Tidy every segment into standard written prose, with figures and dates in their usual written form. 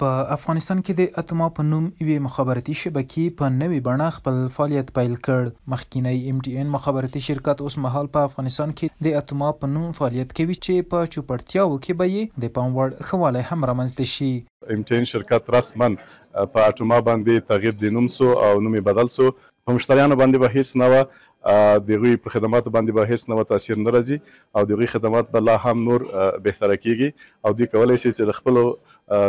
په افغانستان کې د اتما په نوم یوې مخابراتي شبکې په نوې بڼه خپل فعالیت پیل کړ. مخکینی MTN مخابراتي شرکت اوس مهال په افغانستان کې د اتما په نوم فعالیت کوي چې په چوپړتیاوو کې به یې د پام وړ ښه والی هم رامنځته شي. MTN شرکت رسما په اتما باندې تغییر د نوم سو او نوم بدل سو. په مشتریانو باندې به هیڅ نه و د هغوی په خدماتو باندې به هیڅ نه و تاثیر نه راځي او د هغوی خدمات به لا هم نور بهتره کیږي او دوی کولی شي چې د خپلو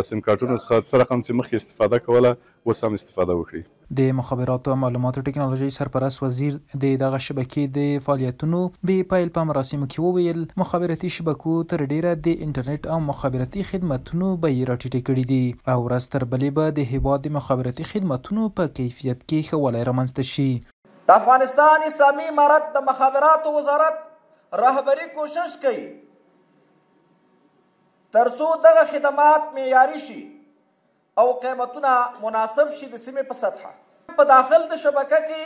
سیم کارتونو څخه څه رقم چې مخکې استفاده کوله اوس هم استفاده وکړي. د مخابراتو او معلوماتو ټکنالوژۍ سرپرست وزیر د دغه شبکې د فعالیتونو د پیل په مراسمو کې وویل مخابراتي شبکو تر ډیره د انټرنیټ او مخابراتي خدماتونو بیې راټیټې کړي دي او ورځ تر بلې به د هیواد د مخابراتي خدماتونو په کیفیت کې ښه والی رامنځته شي. د افغانستان اسلامي امارت د مخابراتو وزارت رهبري کوشش کوي ترڅو دغه خدمات معیاري شي او قیمتونه مناسب شي. د سیمې په سطحه په داخل د شبکه کې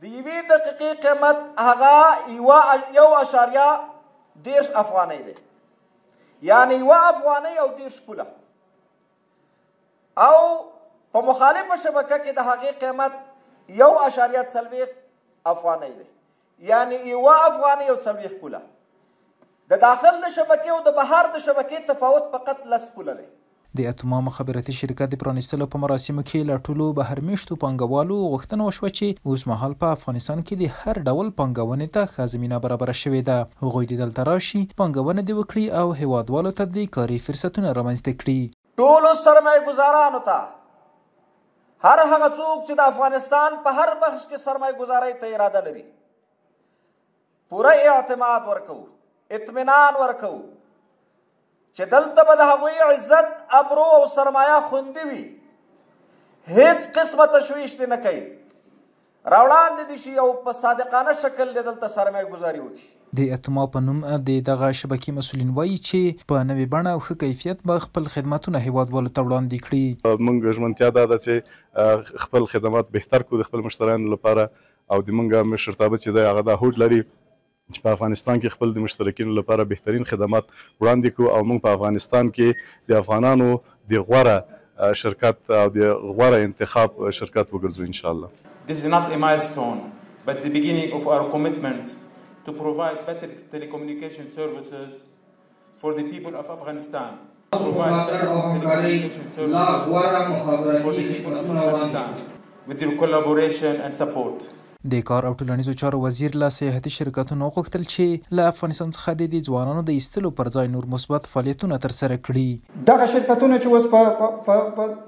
د یوې دقیقې قیمت هغه 1.10 افغانۍ دی، یعنی 1 افغانۍ او 10 پوله، او په مخالفه شبکه کې د هغې قیمت 1.40 افغانۍ دی، یعنی 1 افغانۍ او 40 پوله. د داخل د شبکې او د بهر د شبکې تفاوت فقط 10 پوله دی. د اتما مخابراتي شرکت د پرانیستلو په مراسمو کې له ټولو بهرمیشتو پانګوالو غوښتنه وشوه چې اوس مهال په افغانستان کې د هر ډول پانګونې ته ښه زمینه برابره شوې ده. هغوی دې دلته راشي، پانګونه دې وکړي او هیوادوالو ته د کاري فرصتونه رامنځته کړي. ټولو سرمایه ګزارانو ته، هر هغه څوک چې د افغانستان په هر بخش کې سرمایه گزارۍ ته اراده لري، پوره اعتماد ورکوو، اطمینان ورکوو چې دلته به د هغوی عزت، ابرو او سرمایه خوندي وي، هیڅ قسمه تشویش دې نه کوي، راوړاندې دې شي او په صادقانه شکل دې دلته سرمایه گزاري وکړي. د اتما په نوم د دغه شبکې مسؤلین وایي چې په نوې بڼه او ښه کیفیت به خپل خدماتونه هیوادوالو ته وړاندې کړي. موږ ژمنتیا دا ده چې خپل خدمات بهتر کړو د خپل مشتریانو لپاره او د موږ مشرتابه چې دی هغه دا هوډ لري چې په افغانستان کې خپل د مشترکینو لپاره بهترین خدمات وړاندې کړو او موږ په افغانستان کې د افغانانو د غوره شرکت او د غوره انتخاب شرکت وګرځو ان شاء الله. This is not a milestone but the beginning of our commitment to provide better telecommunication services for the people of Afghanistan. Provide better telecommunication services for the people of Afghanistan with your collaboration and support. د کار او ټولنیزو چارو وزیر له سیاحتي شرکتونو غوښتل چې له افغانستان څخه د ځوانانو د ایستلو پر ځای نور مثبت فعالیتونه ترسره کړي. دغه شرکتونه چې اوس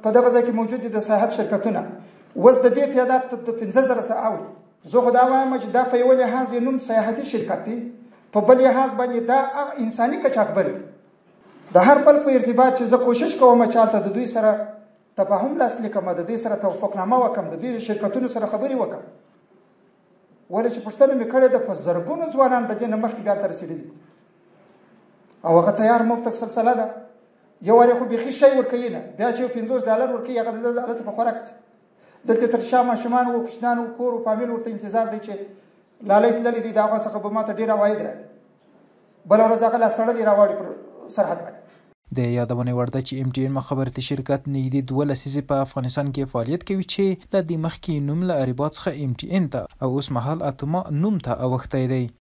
په دغه ځای کې موجود دي د سیاحت شرکتونه اوس د دې تعداد د 15,000 څخه اوړي. زه خو دا وایم چې دا په یو لحاظ نوم سیاحتي شرکت دی، په بل لحاظ باندې دا انساني کچاکبر دی. د هر بل په ارتباط چې زه کوشش کوم چې هلته د دوی سره تفاهم لاسلیک کړم، د دوی سره توافقنامه وکړم، د دوی شرکتونو سره خبرې وکړم، ولې چې پوښتنه مې کړې ده په زرګونو ځوانان د دې نه مخکې بیا ته رسېدلي دي او هغه تیار مفت سلسله ده. یو وارې خو بیخي شی ورکوي نه، بیا چې $50 ورکوي هغه د هلته په خوراک څه. دلته تر شا ماشومان و، کوچنیان و، کور و فامیل ورته انتظار دی چې لالی تللی دی، د هغه څخه به ما ته ډېر عواید راغلي، بله ورځ هغه لاس تړلي راوړي پر سرحد باندې. د یادونې وړ ده چې MTN مخابراتي شرکت نږدې 2 لسیزې په افغانستان کې فعالیت کوي چې له دې مخکې نوم له اریبا څخه MTN ته او اوس مهال اتما نوم ته اوښتی دی.